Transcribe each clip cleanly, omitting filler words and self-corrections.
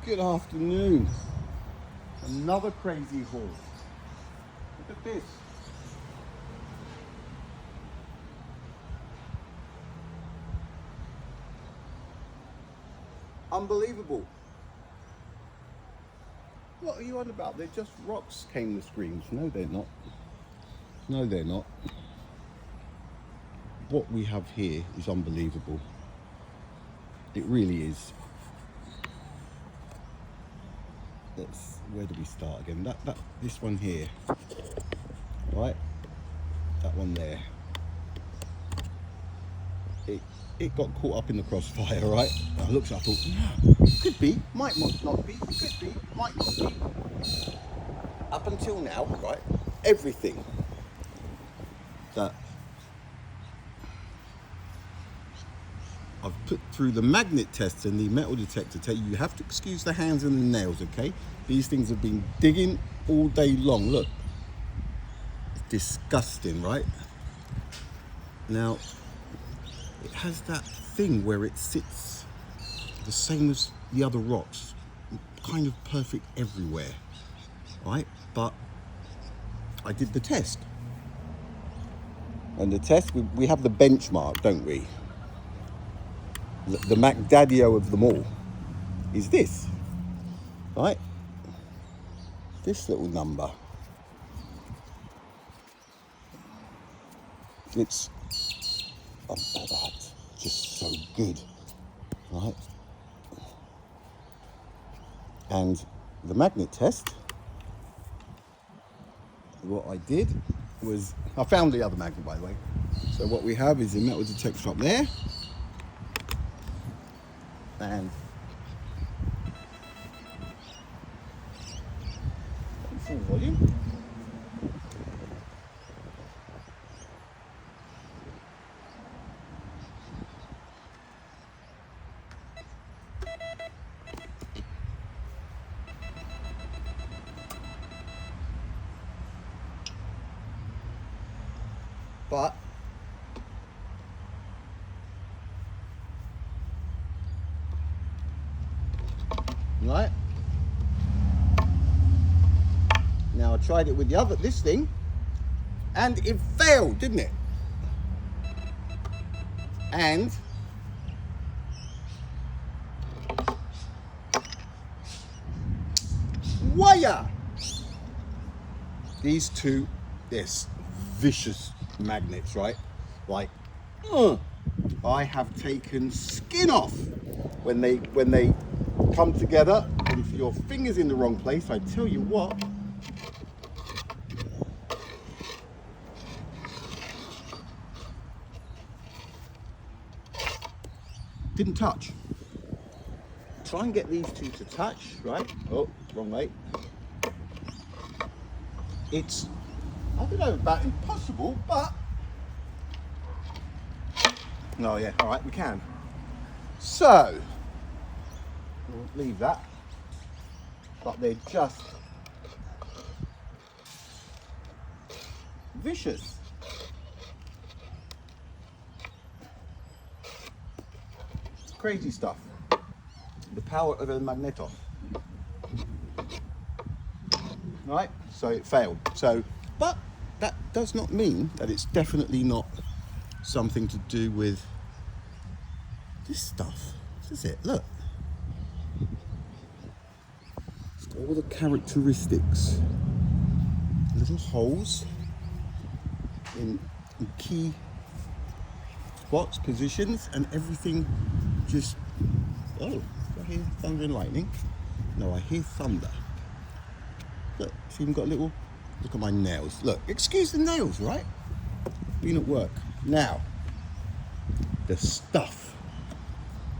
Good afternoon. Another crazy haul. Look at this. Unbelievable. What are you on about? They're just rocks, came the screams. No, they're not. No, they're not. What we have here is unbelievable. It really is. Where do we start again? This one here, right? That one there. It got caught up in the crossfire, right? I looked, I thought, could be, might not be, could be, might not be. Up until now, right? Everything that I've put through the magnet test and the metal detector tell you have to excuse the hands and the nails, okay? These things have been digging all day long. Look, it's disgusting, right? Now, it has that thing where it sits the same as the other rocks, kind of perfect everywhere, right? But I did the test. And the test, we have the benchmark, don't we? The Mac Daddy-O of them all is this, right? This little number. It's just so good, right? And the magnet test, what I did was, I found the other magnet, by the way. So what we have is a metal detector up there, and full volume. But right now, I tried it with this thing, and it failed, didn't it? And wire these two, this vicious magnets, right? Like, I have taken skin off when they come together. And if your finger's in the wrong place, I tell you what, didn't touch. Try and get these two to touch, right? Oh, wrong way. It's, I don't know about impossible, but no, yeah, all right, we can. So we'll leave that, but they're just vicious. Crazy stuff. The power of a magneto. Right, so it failed. So, but that does not mean that it's definitely not something to do with this stuff. This is it, look. It's all the characteristics. Little holes in key spots, positions, and everything just, oh, I hear thunder and lightning. No, I hear thunder. Look, it's even got a little, look at my nails. Look, excuse the nails, right? Been at work. Now, the stuff,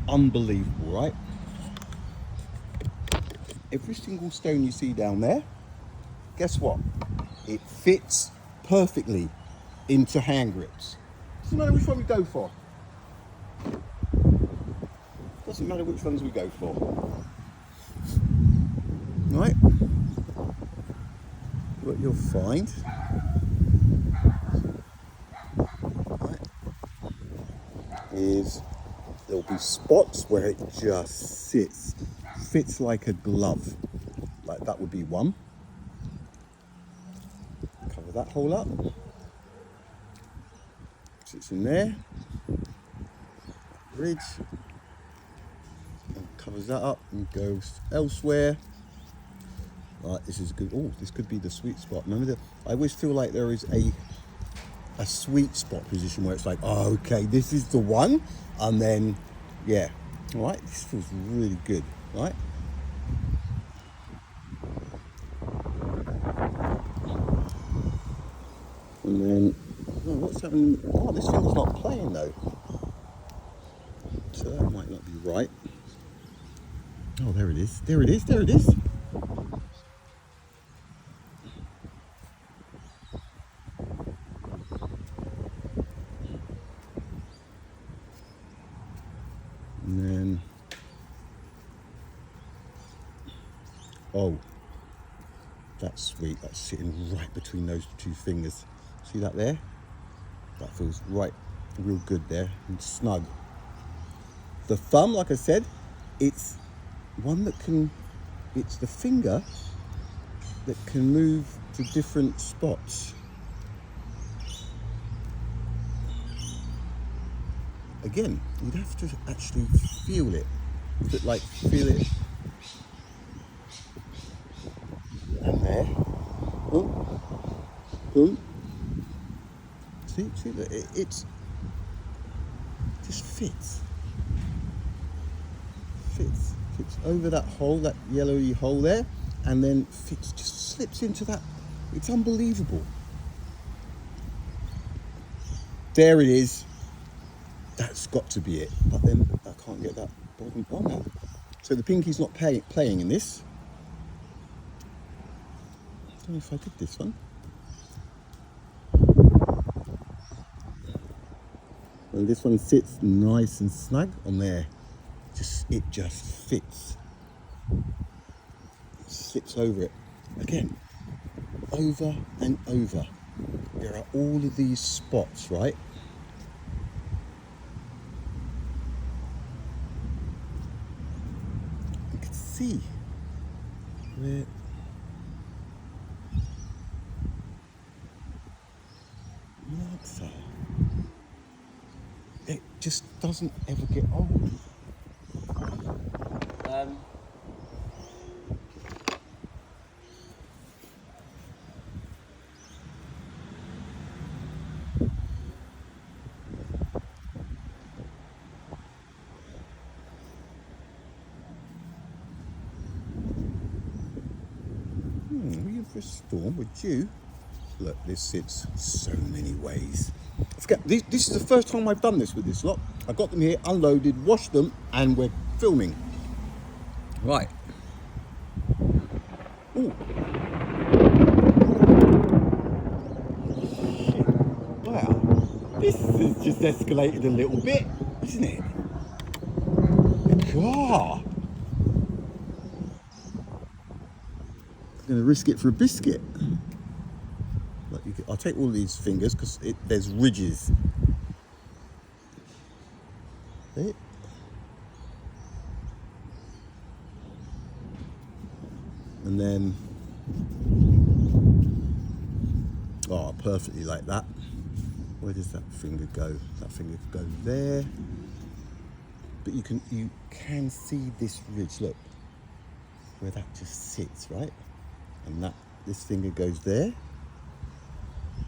unbelievable, right? Every single stone you see down there, guess what? It fits perfectly into hand grips. Doesn't matter which one we go for. Doesn't matter which ones we go for. Right? What you'll find, right, is there'll be spots where it just sits fits like a glove. Like that would be one. Cover that hole up. Sits in there. Ridge. And covers that up and goes elsewhere. Right, this is good. Oh, this could be the sweet spot. Remember, I always feel like there is a sweet spot position where it's like, oh, okay, this is the one, and then, yeah, all right, this feels really good, right? And then, oh, what's happening? Oh, this thing's not playing though, so that might not be right. Oh, there it is. There it is. There it is. And then, oh, that's sweet. That's sitting right between those two fingers. See that there? That feels right, real good there and snug. The thumb, like I said, it's one that can, it's the finger that can move to different spots. Again, you'd have to actually feel it, but like feel it. And there, boom, boom. See, it's just fits over that hole, that yellowy hole there, and then fits, just slips into that. It's unbelievable. There it is. That's got to be it. But then I can't get that bottom on that. So the pinky's not playing in this. I don't know if I did this one. Well, this one sits nice and snug on there. It just fits. It slips over it. Again, over and over. There are all of these spots, right? You can see where marks are. It just doesn't ever get old. Were you for a storm? Would you? Look, this sits so many ways. This is the first time I've done this with this lot. I got them here, unloaded, washed them, and we're filming. Right. Ooh. Wow. This has just escalated a little bit, isn't it? God. I'm going to risk it for a biscuit. I'll take all these fingers because there's ridges. See? And then, oh, perfectly like that. Where does that finger go? That finger goes there. But you can see this ridge, look, where that just sits, right? And this finger goes there.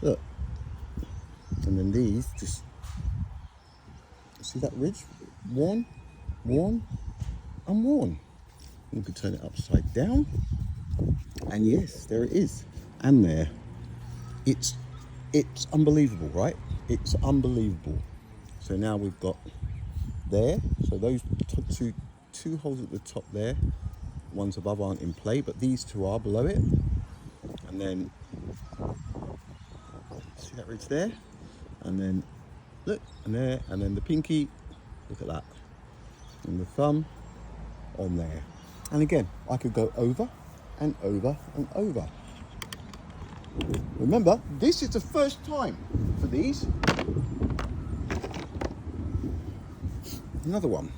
Look. And then these just, see that ridge? Worn, worn, and worn. You can turn it upside down. And yes, there it is. And there. It's unbelievable, right? It's unbelievable. So now we've got there. So those two holes at the top there, ones above aren't in play, but these two are below it. And then, see that ridge there? And then, look, and there, and then the pinky, look at that. And the thumb on there. And again, I could go over and over and over. Remember, this is the first time for these. Another one.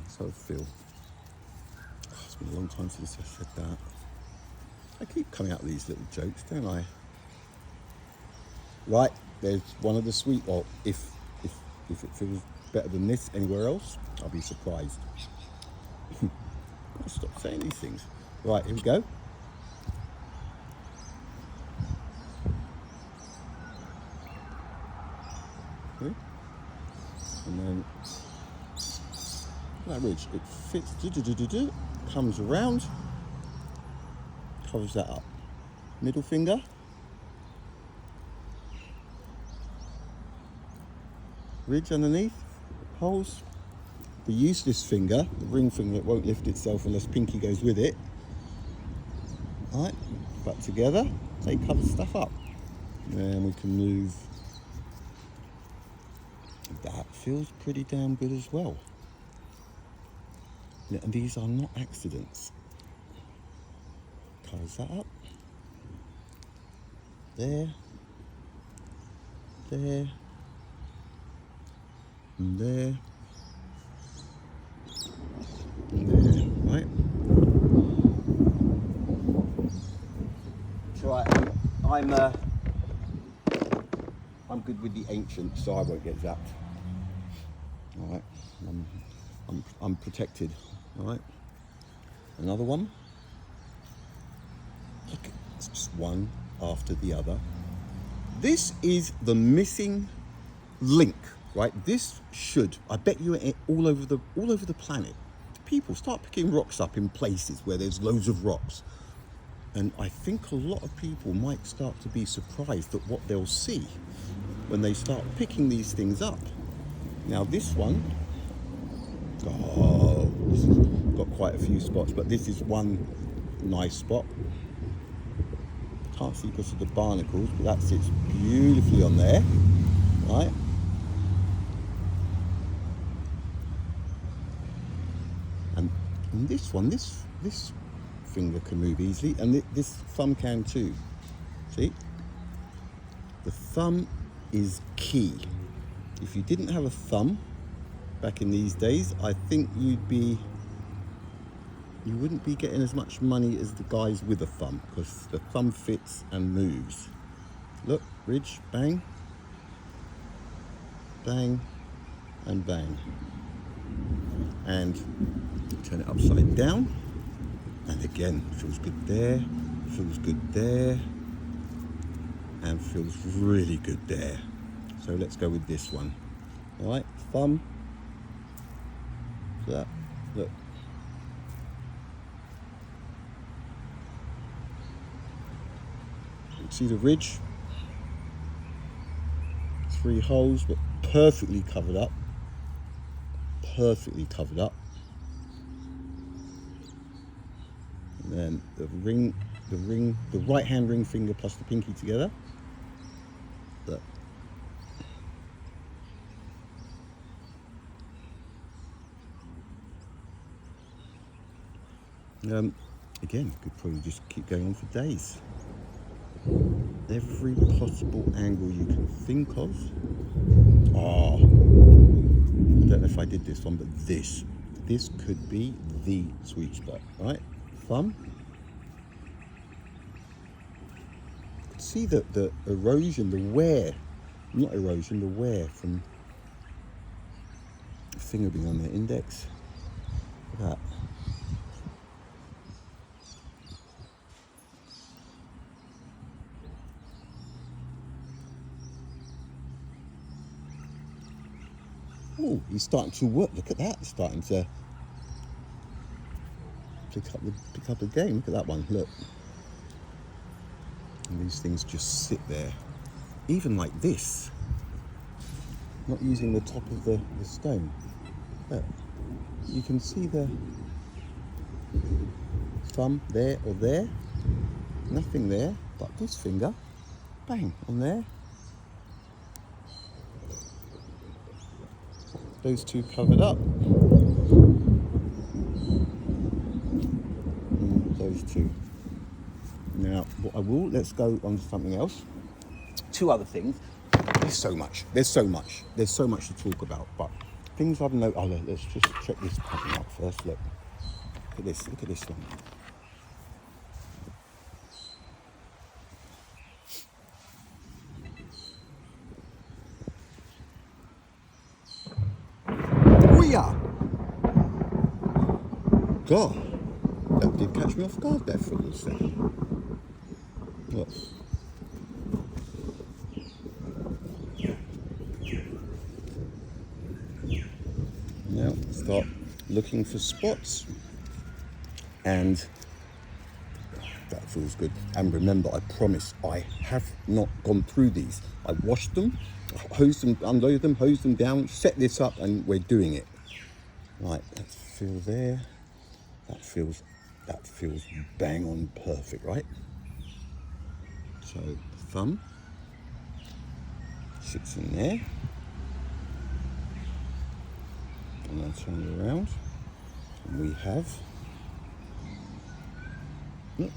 So I feel. It's been a long time since I said that. I keep coming out with these little jokes, don't I? Right, there's one of the sweet. Or if it feels better than this anywhere else, I'll be surprised. Gotta stop saying these things. Right, here we go. Okay. And then that ridge, it fits, comes around, covers that up. Middle finger. Ridge underneath, holes. The useless finger, the ring finger, it won't lift itself unless pinky goes with it. All right, but together they cover stuff up. Then we can move. That feels pretty damn good as well. And these are not accidents. Covers that up. There. There. And there. And there. Right. So I'm good with the ancient, so I won't get zapped. All right. I'm protected. All right. Another one. Look, it's just one after the other. This is the missing link, right? This should, I bet you, all over the planet, people start picking rocks up in places where there's loads of rocks. And I think a lot of people might start to be surprised at what they'll see when they start picking these things up. Now this one, oh, this has got quite a few spots, but this is one nice spot. Can't see because of the barnacles, but that sits beautifully on there, right? And this one, this finger can move easily, and this thumb can too. See? The thumb is key. If you didn't have a thumb back in these days, I think you wouldn't be getting as much money as the guys with a thumb, because the thumb fits and moves. Look, ridge, bang, bang, and bang. And turn it upside down. And again, feels good there, feels good there, and feels really good there. So let's go with this one. All right, thumb. So that, look. See the ridge? 3 holes, but perfectly covered up. Perfectly covered up. And then the right hand ring finger plus the pinky together. Look. Again, could probably just keep going on for days. Every possible angle you can think of. Oh, I don't know if I did this one, but this could be the sweet spot, right? Thumb. You can see the erosion, the wear, not erosion, the wear from the finger being on the index. Look at that. Oh, he's starting to work. Look at that. He's starting to pick up the game. Look at that one. Look. And these things just sit there. Even like this. Not using the top of the stone. Look. You can see the thumb there or there. Nothing there. But this finger, bang, on there. Those two covered up. And those two. Now, what I will, let's go on to something else. 2 other things. There's so much to talk about, but things I've noticed. Oh, look, let's just check this pattern out first. Look at this. Look at this one. Oh yeah. God, that did catch me off guard there for a little second. Look. Now start looking for spots, and that feels good. And remember, I promise I have not gone through these. I washed them, hosed them, unloaded them, hosed them down, set this up, and we're doing it. Right, let's feel there. That feels bang on perfect, right? So thumb sits in there. And I turn it around, and we have, look,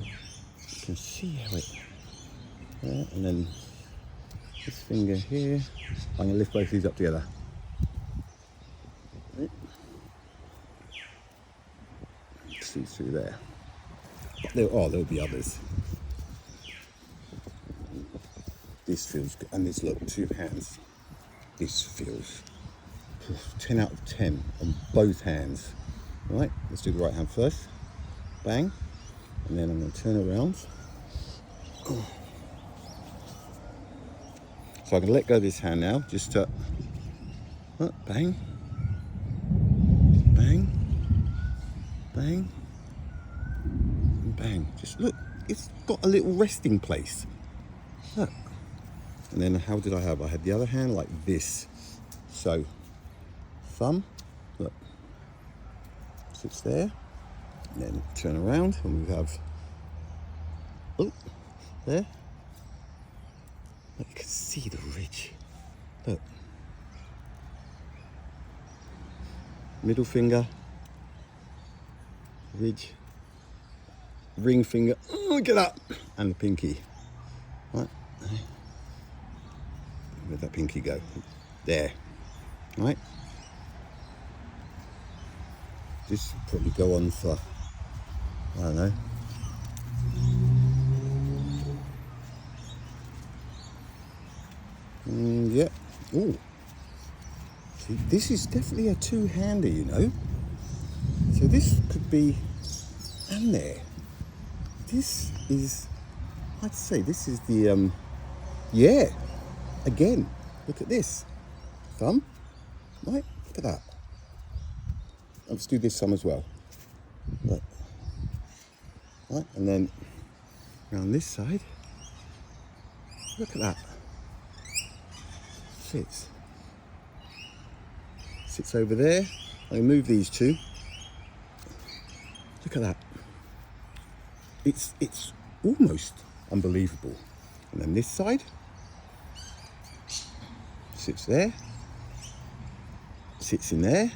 you can see how it, yeah, and then this finger here, I'm going to lift both these up together. See through there. There'll be others. This feels good, and this, look, 2 hands. This feels 10 out of 10 on both hands. Right, let's do the right hand first. Bang. And then I'm going to turn around. So I can let go of this hand now, just to bang, bang, bang, and bang. Just look, it's got a little resting place. Look. And then how did I have? I had the other hand like this. So thumb, look, sits there. And then turn around and we have, oh, there. Look, you can see the ridge. Look. Middle finger, ridge, ring finger, look at that, and the pinky. Right. Where'd that pinky go? There. Right. This will probably go on for, I don't know. Yeah. Oh. See, this is definitely a 2-hander, you know. So this could be, and there. This is, I'd say this is the, yeah. Again, look at this. Thumb, right? Look at that. Let's do this thumb as well. Look. Right, and then around this side. Look at that. Sits over there. I move these two. Look at that. It's almost unbelievable. And then this side sits there, sits in there,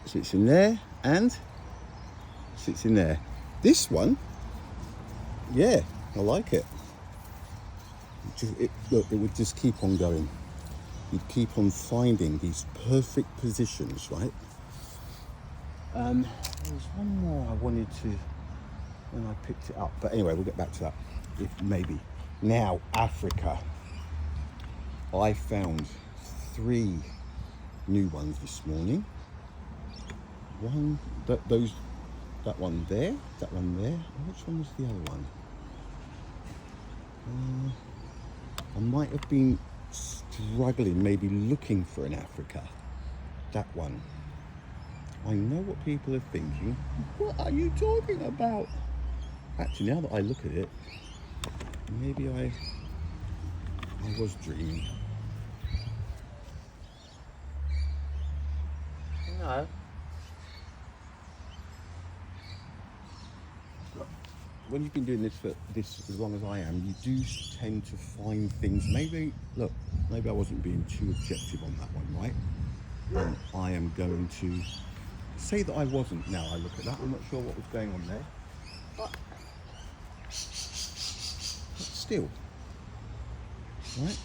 sits in there, and sits in there. This one, yeah, I like it. Look, it would just keep on going. You'd keep on finding these perfect positions, right? There was one more I wanted to, when I picked it up, but anyway, we'll get back to that, if maybe. Now, Africa. I found 3 new ones this morning. That one there, which one was the other one? I might have been struggling, maybe looking for an Africa. That one. I know what people are thinking. What are you talking about? Actually, now that I look at it, maybe I was dreaming. No. When you've been doing this for as long as I am, you do tend to find things. Maybe I wasn't being too objective on that one, right? And I am going to say that I wasn't. Now I look at that, I'm not sure what was going on there, but still, right?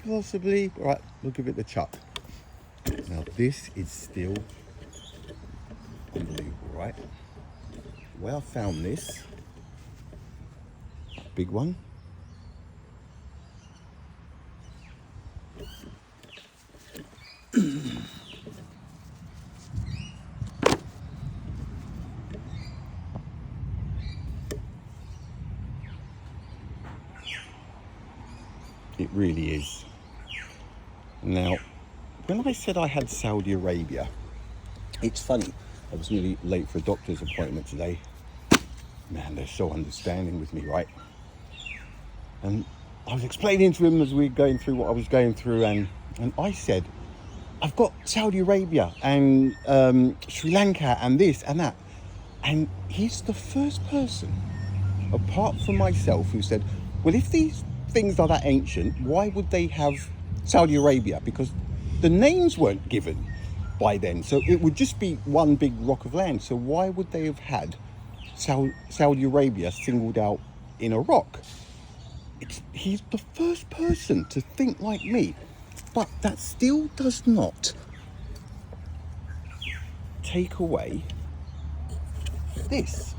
possibly. Right, we'll give it the chuck. Now this is still unbelievable, right? Where I found this big one. It really is. Now, when I said I had Saudi Arabia, it's funny. I was nearly late for a doctor's appointment today. Man, they're so understanding with me, right? And I was explaining to him as we were going through what I was going through, and I said, I've got Saudi Arabia and Sri Lanka and this and that. And he's the first person, apart from myself, who said, well, if these things are that ancient, why would they have Saudi Arabia? Because the names weren't given by then, so it would just be one big rock of land. So why would they have had Saudi Arabia singled out in a rock? He's the first person to think like me, but that still does not take away this.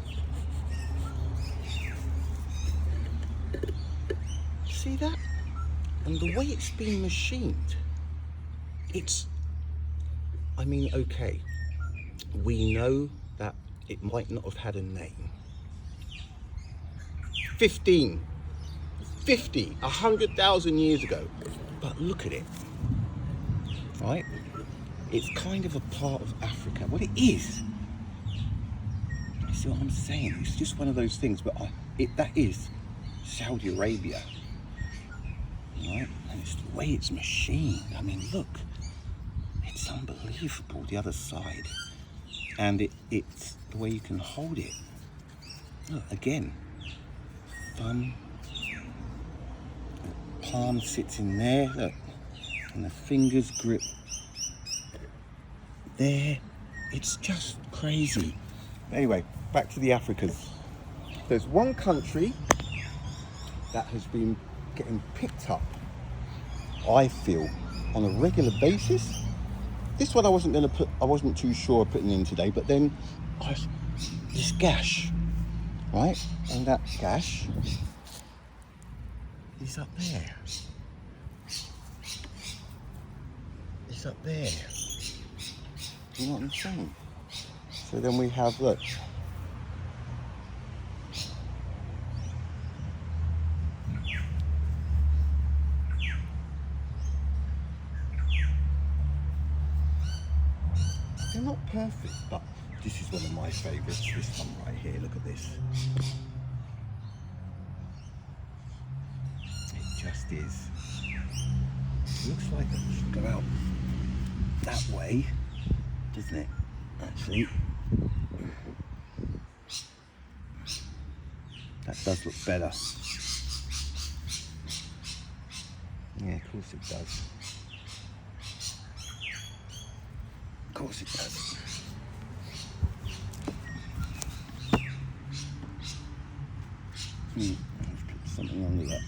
See that? And the way it's been machined, I mean, okay, we know that it might not have had a name. 50, 100,000 years ago. But look at it, right? It's kind of a part of Africa. Well, it is. You see what I'm saying? It's just one of those things, but that is Saudi Arabia. Right? And it's the way it's machined. I mean, look, it's unbelievable, the other side. And it's the way you can hold it. Look, again, thumb, the palm sits in there, look, and the fingers grip there. It's just crazy. Anyway, back to the Africas. There's one country that has been getting picked up, I feel, on a regular basis. This one I wasn't too sure of putting in today, but then this gash, right? And that gash is up there. It's up there. You know what I'm saying? So then we have, look, they're not perfect, but this is one of my favourites, this one right here. Look at this. It just is. It looks like it should go out that way, doesn't it? Actually, that does look better. Yeah, of course it does. Of course it does. Let's put something under that.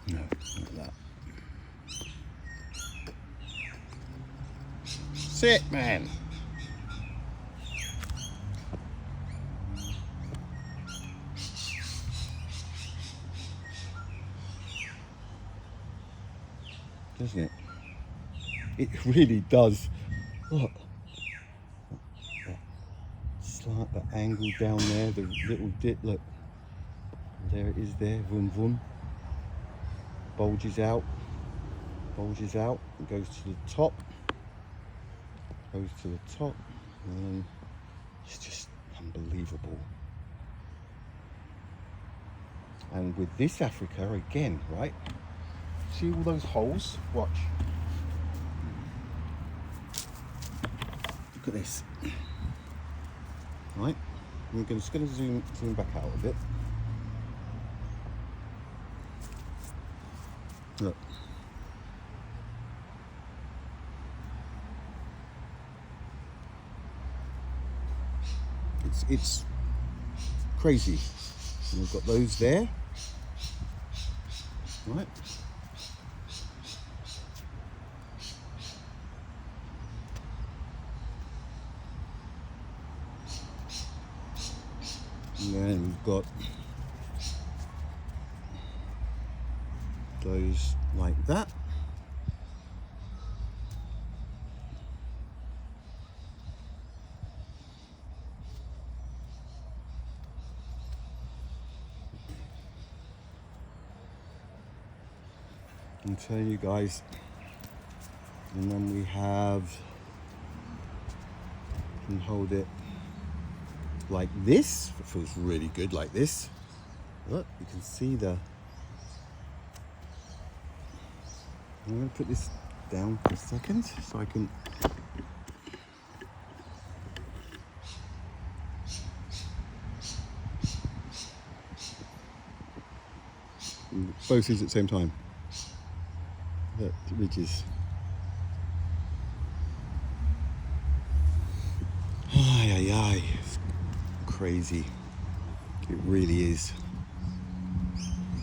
No, not that. Sit, man. Doesn't it? It really does. Look. That slant, the angle down there, the little dip, look. There it is there, vroom vroom. Bulges out, it goes to the top, and then it's just unbelievable. And with this Africa, again, right, see all those holes? Watch. Look at this. Right, I'm just going to zoom back out a bit. Look. it's crazy. And we've got those there, right? And then we've got those like that. I'll tell you guys. And then we have, and hold it like this. It feels really good like this. Look, you can see the, I'm going to put this down for a second so I can, both things at the same time. Look, the ridges. Ay, ay, ay. It's crazy. It really is.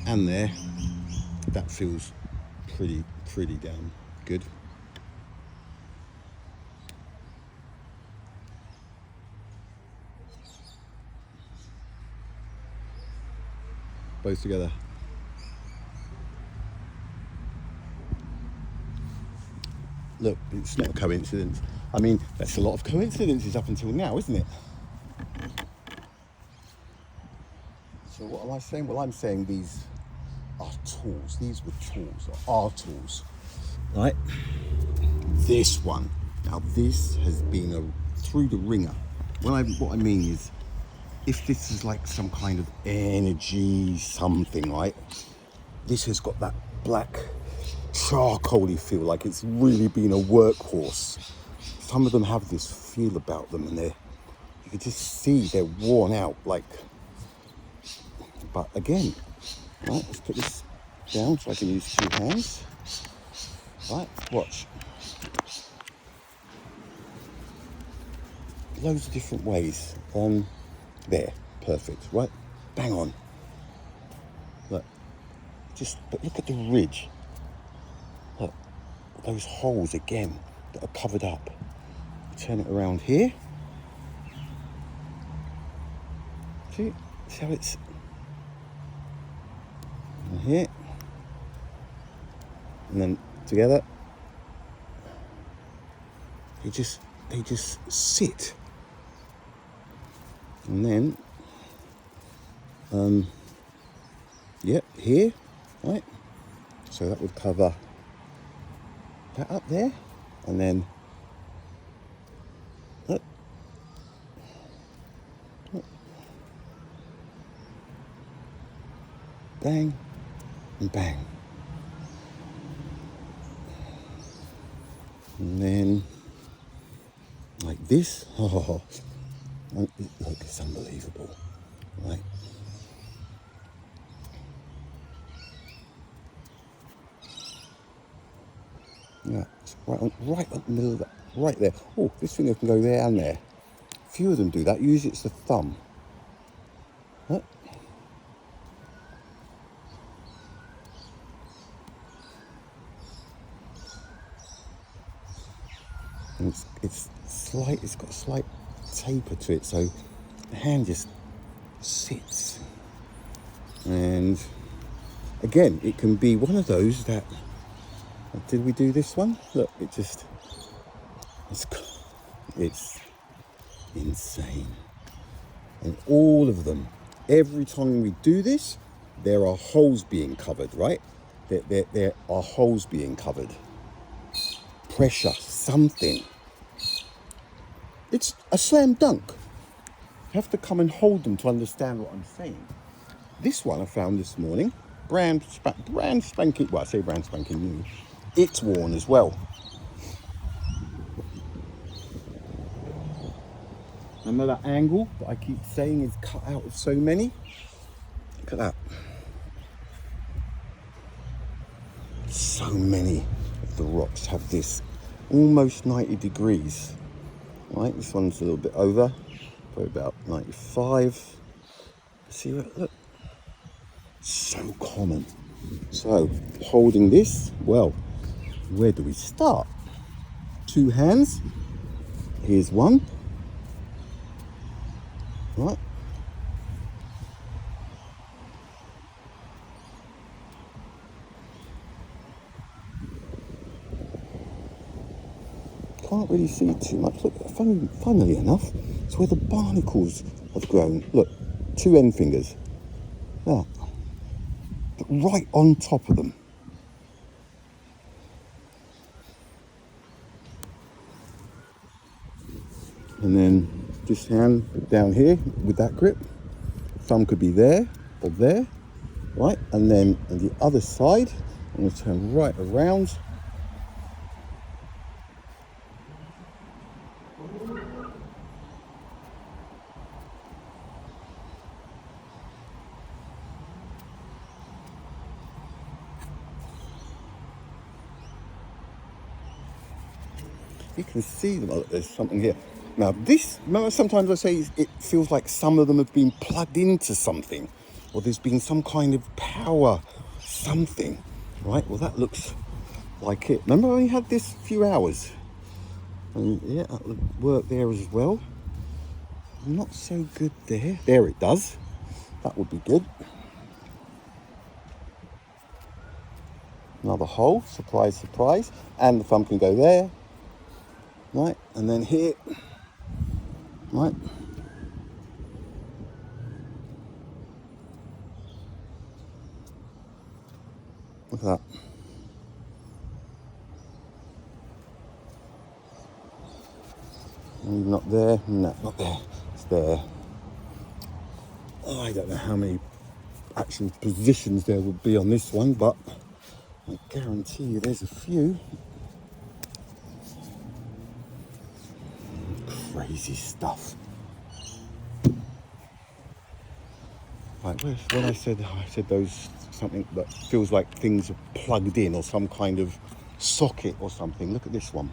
And there, that feels pretty damn good. Both together. Look, it's not a coincidence. I mean, that's a lot of coincidences up until now, isn't it? So what am I saying? Well, I'm saying these are tools. These were tools, or are tools, right? This one, now this has been through the ringer. What I mean is, if this is like some kind of energy something, right? This has got that black charcoaly feel, like it's really been a workhorse. Some of them have this feel about them, and you can just see they're worn out, like. But again, right, let's put this down so I can use two hands. Right, watch. Loads of different ways. There, perfect, right? Bang on. Look, but look at the ridge. Look, those holes again that are covered up. Turn it around here. See how it's here, and then together. They just sit, and then here, right? So that would cover that up there, and then look. Bang and bang, and then like this. Oh, look, it's unbelievable, right? Yeah, it's right in the middle of that, right there. Oh, this finger can go there and there. A few of them do that. Usually it's the thumb. Huh? And it's slight. It's got a slight taper to it, so the hand just sits. And again, it can be one of those that. Did we do this one? Look, it's insane. And all of them, every time we do this, there are holes being covered, right? There are holes being covered. Pressure, something. It's a slam dunk. You have to come and hold them to understand what I'm saying. This one I found this morning, brand spanking, well, I say brand spanking new. It's worn as well. Another angle that I keep saying is cut out of so many. Look at that. So many of the rocks have this almost 90 degrees. Right, this one's a little bit over. Probably about 95. See what, look, so common. So holding this, well, where do we start? Two hands. Here's one. Right. Can't really see too much. Look, funnily enough, it's where the barnacles have grown. Look, two end fingers. That. Right on top of them. And then this hand down here with that grip. Thumb could be there or there, right? And then on the other side, I'm going to turn right around. You can see them. Oh, there's something here. Now this, remember sometimes I say it feels like some of them have been plugged into something, or there's been some kind of power, something, right? Well, that looks like it. Remember I only had this few hours? And yeah, that would work there as well. Not so good there. There it does. That would be good. Another hole, surprise, surprise. And the thumb can go there. Right, and then here. Right. Look at that. Not there. No, not there. It's there. Oh, I don't know how many actual positions there would be on this one, but I guarantee you there's a few. Crazy stuff. Like when I said those, something that feels like things are plugged in or some kind of socket or something. Look at this one.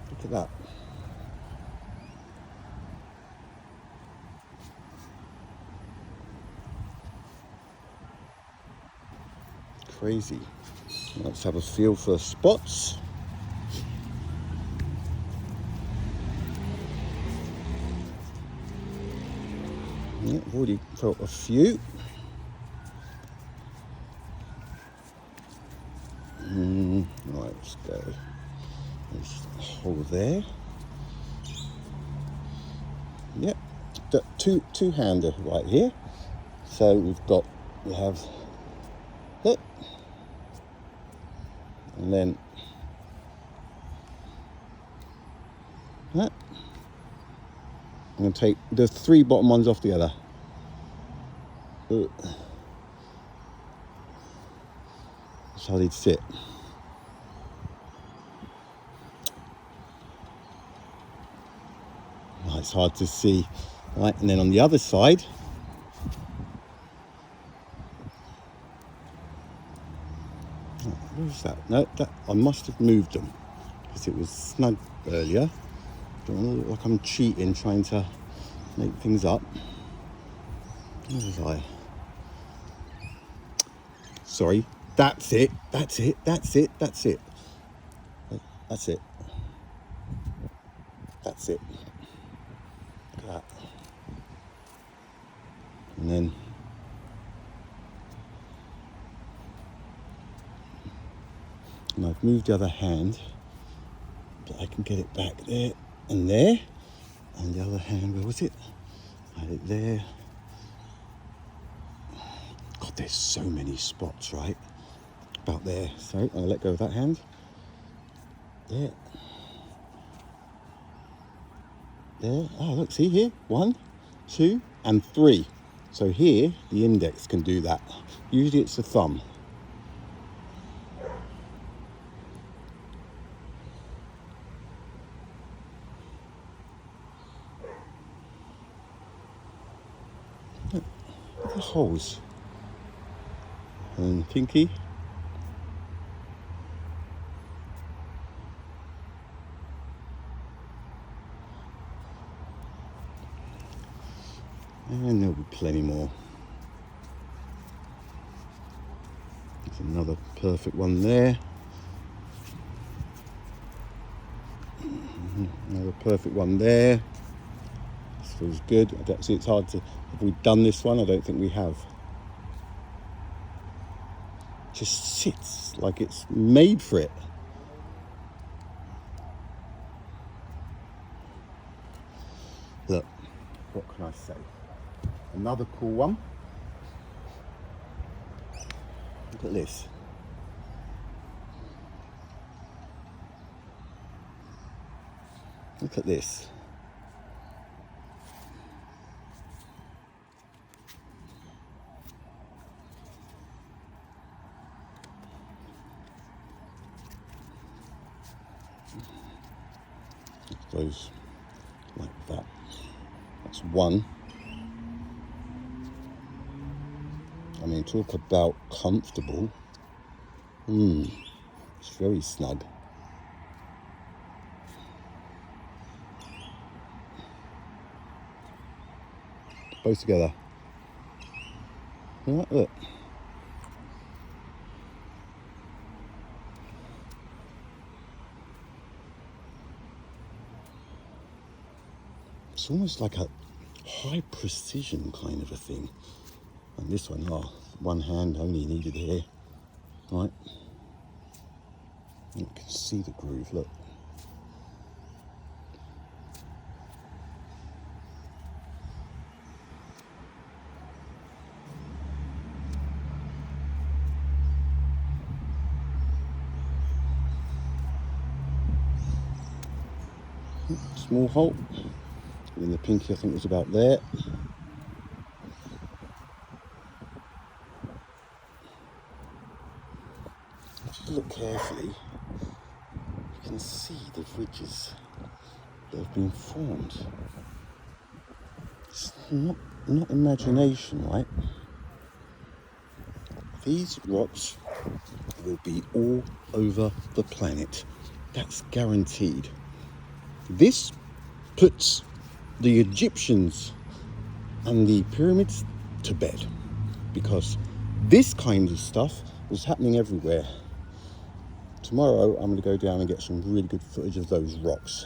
Look at that. Crazy. Let's have a feel for spots. Yeah, I've already felt a few. Right, let's go. There's a hole there. Yep, two-hander right here. So we have it, and then that. I'm going to take the three bottom ones off together. That's how they'd sit. Oh, it's hard to see. Right, and then on the other side, where's that? No, that I must have moved them because it was snug earlier. Don't want to look like I'm cheating, trying to make things up. Where was I? Sorry. That's it. That's it. That's it. That's it. That's it. That's it. Look at that. And then and I've moved the other hand, but I can get it back there and there. And the other hand, where was it? I had it there. God, there's so many spots, right? About there. So I'm gonna let go of that hand. There. There. Oh, look, see here? 1, 2, and 3. So here, the index can do that. Usually it's the thumb. Look at the holes. And pinky. And there'll be plenty more. There's another perfect one there. Another perfect one there. This feels good. I don't see it's hard to. Have we done this one? I don't think we have. Just sits like it's made for it. Look, what can I say? Another cool one. Look at this. Look at this. It goes like that. That's one. I mean, talk about comfortable. It's very snug. Both together. Look. It's almost like a high precision kind of a thing. And this one, one hand only needed here. Right. You can see the groove, look. Small hole. And then the pinky I think was about there. If you look carefully, you can see the ridges that have been formed. It's not imagination, right? These rocks will be all over the planet. That's guaranteed. This puts the Egyptians and the pyramids to bed, because this kind of stuff was happening everywhere. Tomorrow I'm going to go down and get some really good footage of those rocks,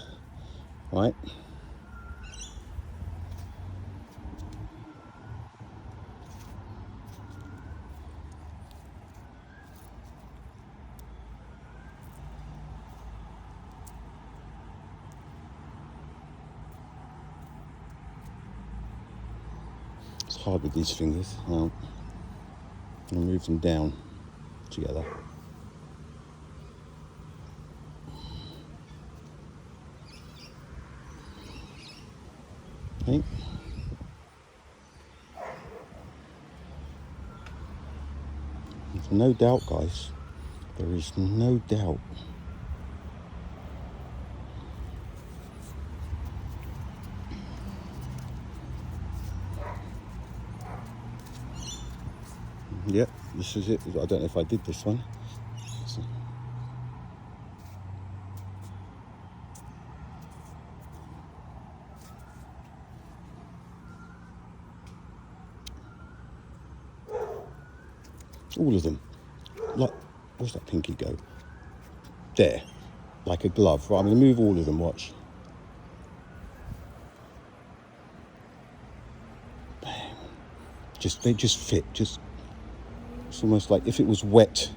right? It's hard with these fingers. I'll move them down together. Okay. There's no doubt, guys. There is no doubt. Yep, this is it. I don't know if I did this one. All of them. Like, where's that pinky go? There. Like a glove. Right, I'm going to move all of them, watch. Bam. They just fit. It's almost like if it was wet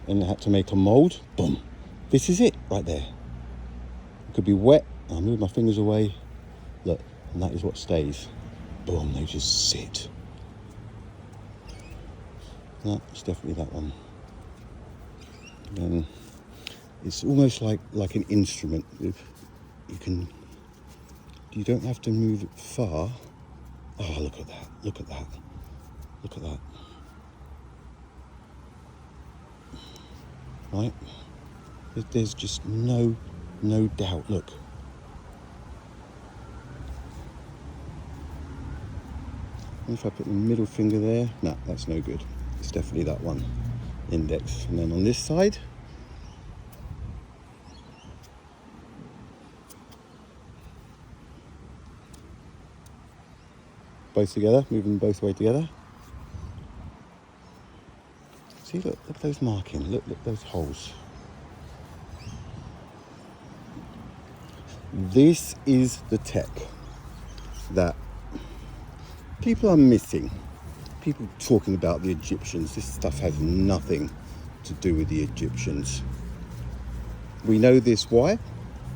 and I had to make a mould, boom. This is it right there. It could be wet. I'll move my fingers away. Look, and that is what stays. Boom, they just sit. No, it's definitely that one. And it's almost like an instrument. You don't have to move it far. Oh, look at that! Look at that! Look at that! Right? There's just no doubt. Look. And if I put the middle finger there, no, that's no good. It's definitely that one, index. And then on this side, both together, moving them both way together. See, look at those markings, look at those holes. This is the tech that people are missing. People talking about the Egyptians. This stuff has nothing to do with the Egyptians. We know this why?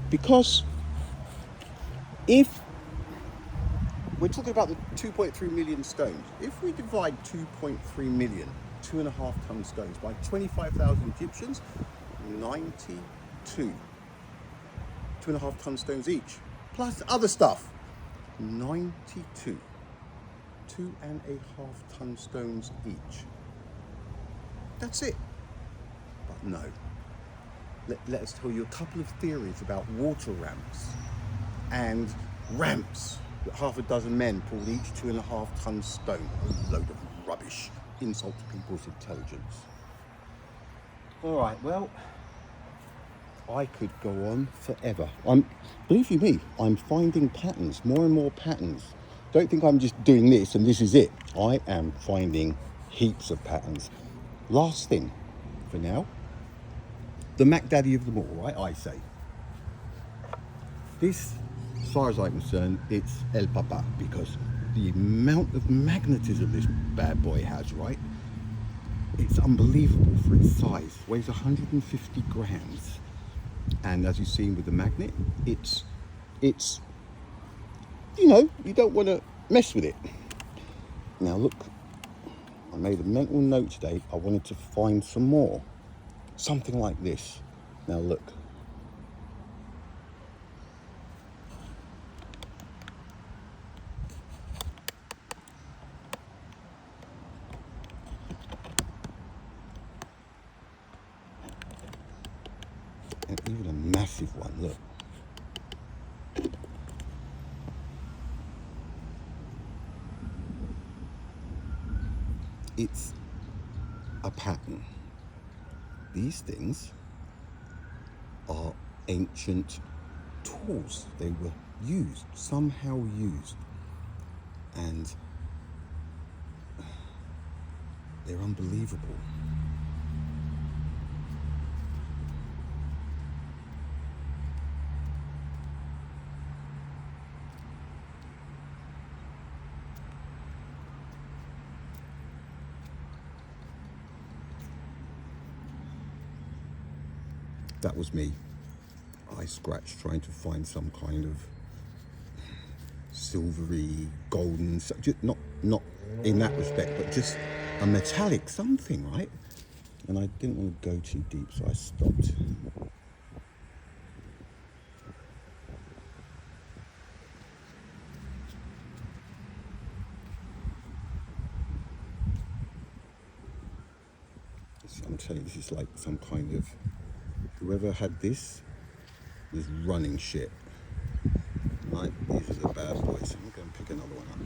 Because if we're talking about the 2.3 million stones, if we divide 2.3 million 2.5 ton stones by 25,000 Egyptians, 92 2.5 ton stones each, plus other stuff, 92 2.5 ton stones each. That's it. But no. Let us tell you a couple of theories about water ramps and ramps that half a dozen men pulled each 2.5 ton stone. A load of rubbish. Insult to people's intelligence. All right, well, I could go on forever. Believe you me, I'm finding patterns, more and more patterns. Don't think I'm just doing this and this is it. I am finding heaps of patterns. Last thing for now, the Mac Daddy of them all, right? I say. This, as far as I'm concerned, it's El Papa, because the amount of magnetism this bad boy has, right? It's unbelievable for its size. Weighs 150 grams. And as you've seen with the magnet, it's you know, you don't want to mess with it. Now look, I made a mental note today. I wanted to find some more. Something like this. Now look. And even a massive one, look. It's a pattern. These things are ancient tools. They were used, somehow used. And they're unbelievable. That was me. I scratched trying to find some kind of silvery, golden, just not in that respect, but just a metallic something, right? And I didn't want to go too deep, so I stopped. I'm telling you, this is like some kind of, whoever had this was running shit. Right, these are the bad boys. I'm going to pick another one up.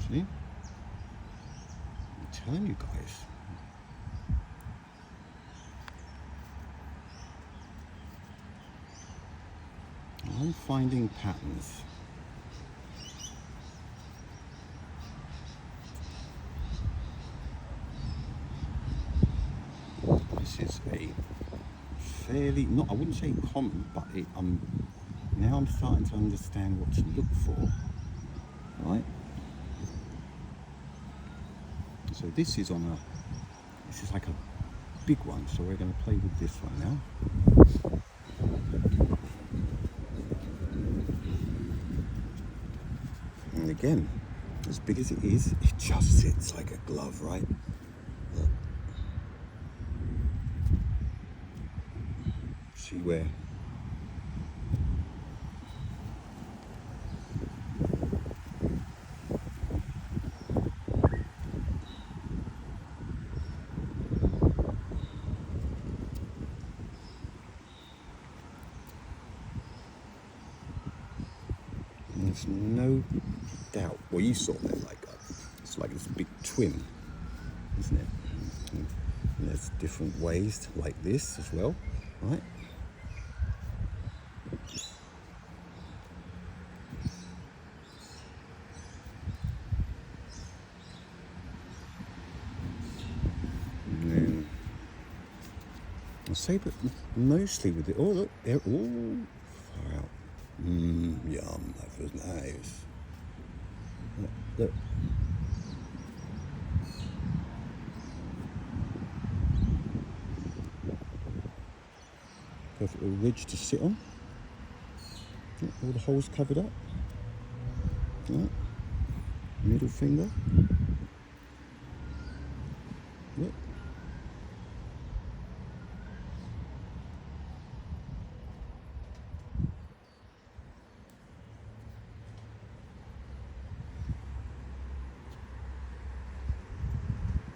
See? I'm telling you guys. I'm finding patterns. This is a fairly, not, I wouldn't say common, but now I'm starting to understand what to look for, right? So this is like a big one, so we're going to play with this one now. And again, as big as it is, it just sits like a glove, right? Look. See where? There's no out. Well, you saw them it's like this big twin, isn't it? And there's different ways like this as well, right? And then I'll say, but mostly with it. Oh, look, they're all far out. Yum, that feels nice. Look. Perfect little ridge to sit on. All the holes covered up. Right. Middle finger. Yep.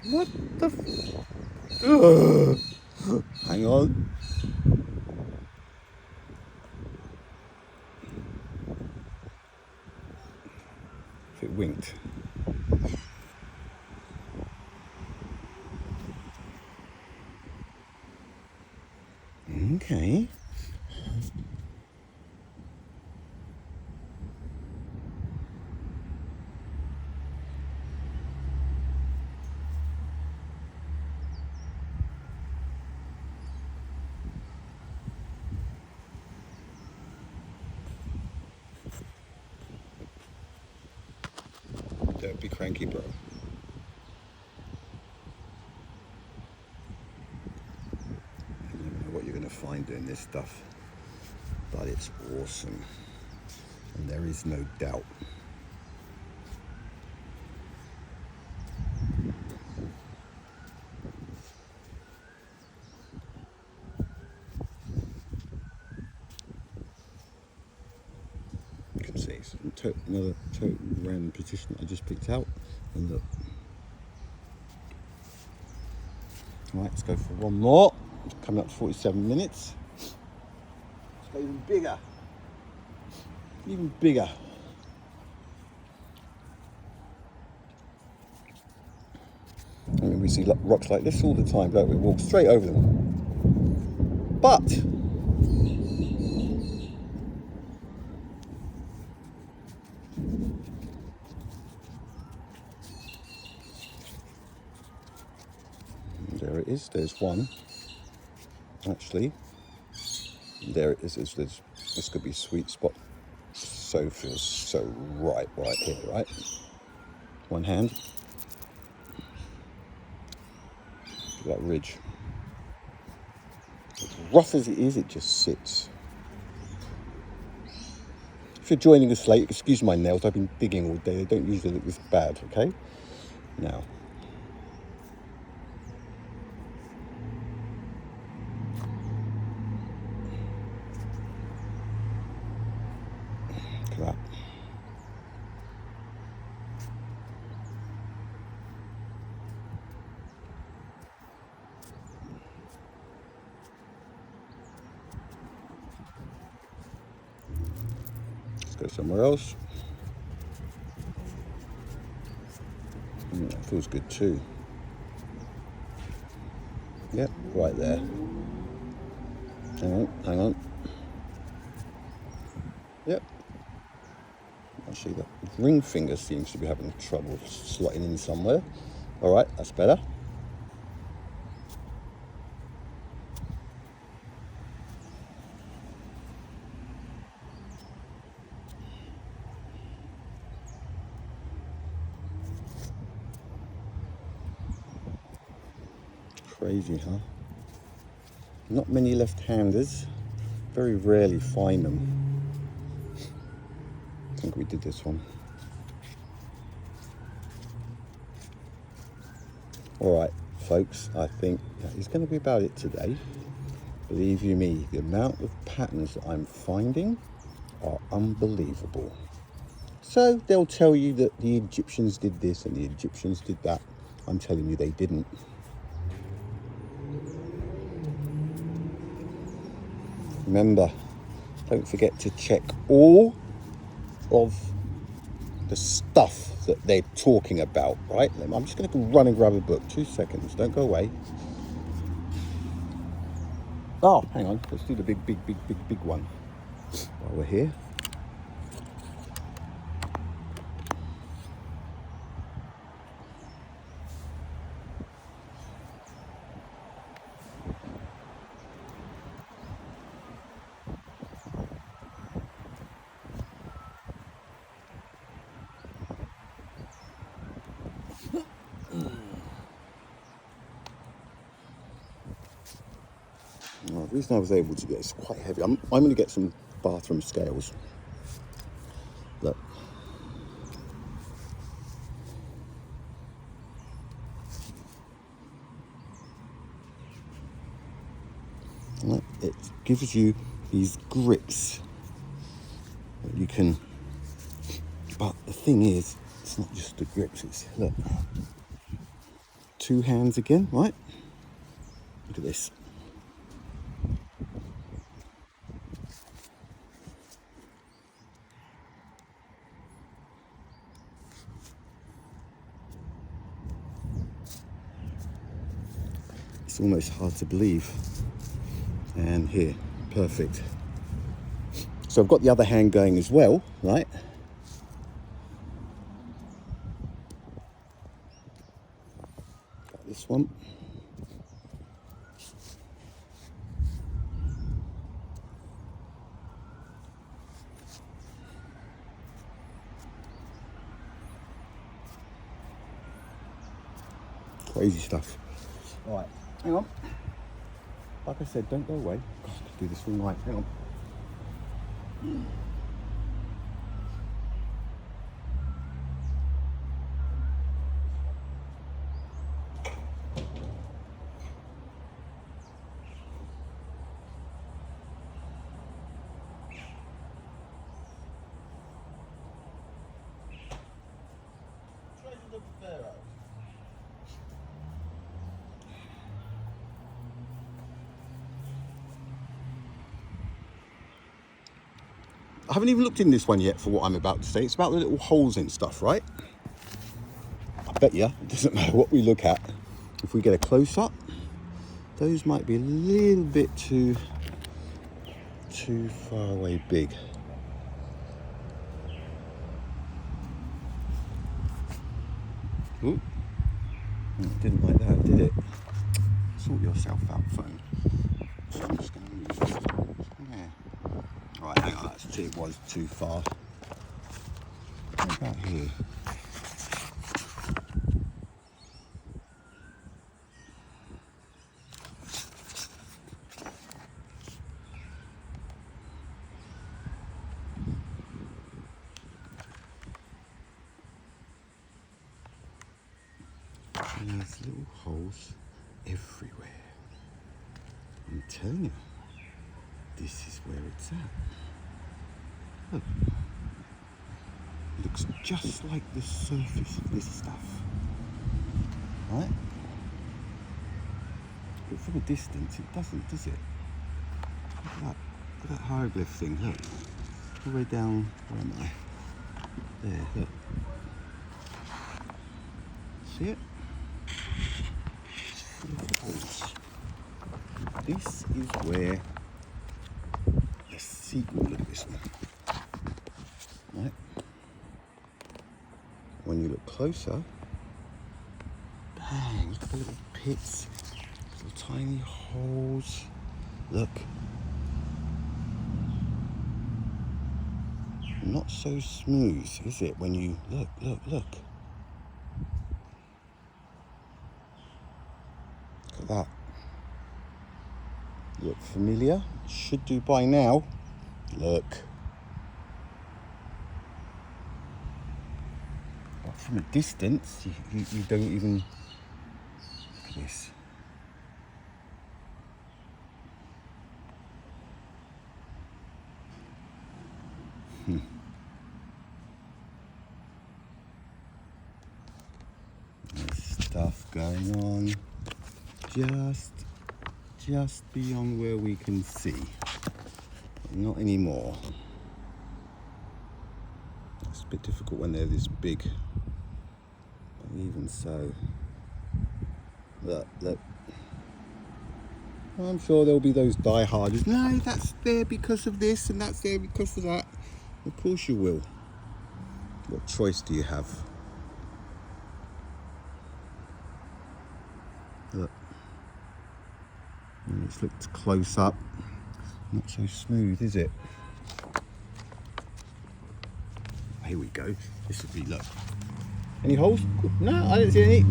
What the hang on. If it winked. Okay. Don't be cranky, bro. You never know what you're going to find doing this stuff, but it's awesome, and there is no doubt. You can see it's another total random position I just picked out, and look. All right, let's go for one more. It's coming up to 47 minutes. Let's go even bigger. Even bigger. I mean, we see rocks like this all the time, don't we? Walk straight over them. But there it is. There's one. Actually, there it is. This could be a sweet spot. So feels so right here, right? One hand. That ridge. As rough as it is, it just sits. If you're joining us late, excuse my nails. I've been digging all day. They don't usually look this bad, okay? Now. Look at that. Go somewhere else. That feels good too. Yep, right there. Hang on. Yep. Actually, the ring finger seems to be having trouble slotting in somewhere. All right, that's better. Crazy, huh? Not many left-handers. Very rarely find them. I think we did this one. All right, folks, I think that is going to be about it today. Believe you me, the amount of patterns that I'm finding are unbelievable. So they'll tell you that the Egyptians did this and the Egyptians did that. I'm telling you they didn't. Remember, don't forget to check all of the stuff that they're talking about, right? I'm just going to run and grab a book. 2 seconds. Don't go away. Oh, hang on. Let's do the big one while we're here. Well, the reason I was able to get it's quite heavy. I'm going to get some bathroom scales. Look. It gives you these grips that you can, but the thing is, it's not just the grips, it's, look, 2 hands again, right? Look at this. It's almost hard to believe. And here, perfect. So I've got the other hand going as well, right? Got this one. Crazy stuff. All right, hang on. Like I said, don't go away. God, I could do this all night. Hang on. I haven't even looked in this one yet for what I'm about to say. It's about the little holes and stuff, right? I bet you, it doesn't matter what we look at. If we get a close-up, those might be a little bit too far away big. Ooh. It didn't like that, did it? Sort yourself out, phone. So I'm just going to move this. Yeah. Right, hang on, it was too far. What about here? And there's little holes everywhere. I'm telling you, this is where it's at. Look. Looks just like the surface of this stuff. Right? But from a distance, it doesn't, does it? Look at that hieroglyph thing, look. All the way down, where am I? There, look. See it? It's full of holes. This is where the sequel, look at this one. Right? When you look closer, bang, look at the little pits, little tiny holes. Look. Not so smooth, is it, when you look. Look at that. Look familiar? Should do by now. Look. But from a distance, you don't even look at this. There's stuff going on just beyond where we can see. Not anymore. Let's a bit difficult when they're this big. But even so, look. I'm sure there'll be those die-harders. No, that's there because of this and that's there because of that. Of course you will. What choice do you have? Look. And it's looked close up. Not so smooth, is it? Here we go. This would be, look. Any holes? No, I didn't see any.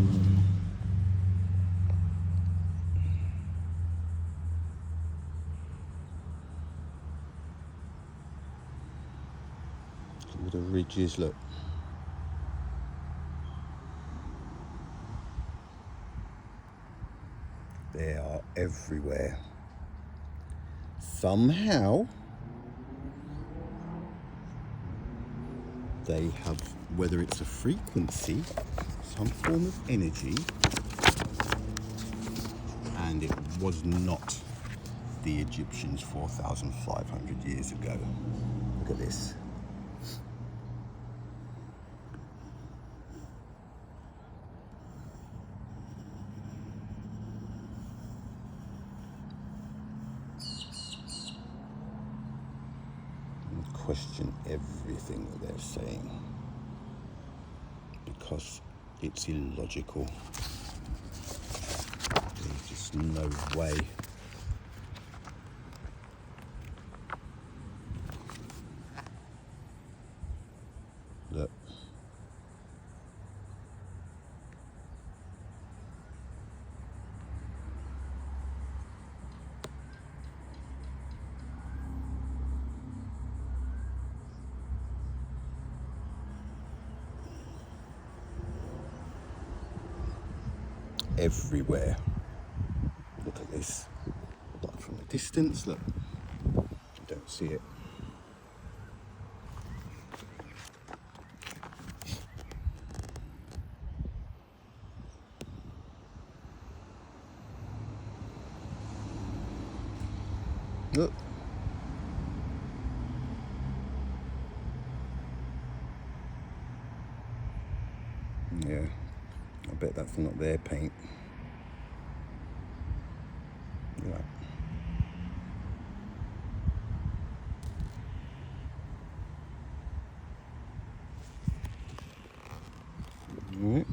Look at the ridges, look. They are everywhere. Somehow, they have, whether it's a frequency, some form of energy, and it was not the Egyptians 4,500 years ago. Look at this. Question everything that they're saying because it's illogical. There's just no way. Look. Everywhere. Look at this. Like from a distance, look. You don't see it. Look. Yeah, I bet that's not their paint. Yeah. All right.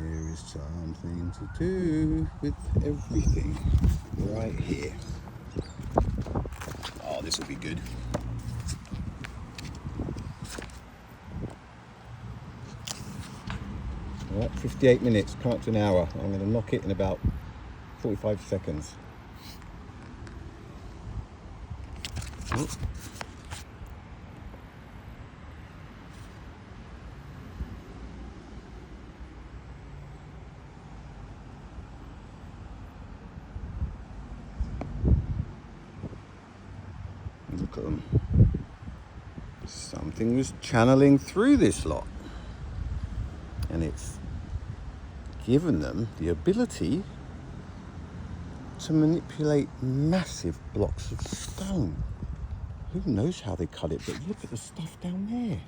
There is something to do with everything right here. Oh, this will be good. All right, 58 minutes, come up to an hour. I'm going to knock it in about 45 seconds. Oh. Look at them. Something was channeling through this lot. And it's given them the ability to manipulate massive blocks of stone. Who knows how they cut it, but look at the stuff down there.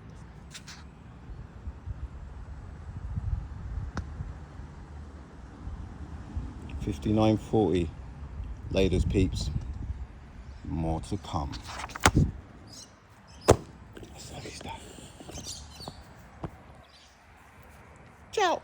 $59.40. Laters, peeps. More to come. That's lovely stuff. Ciao.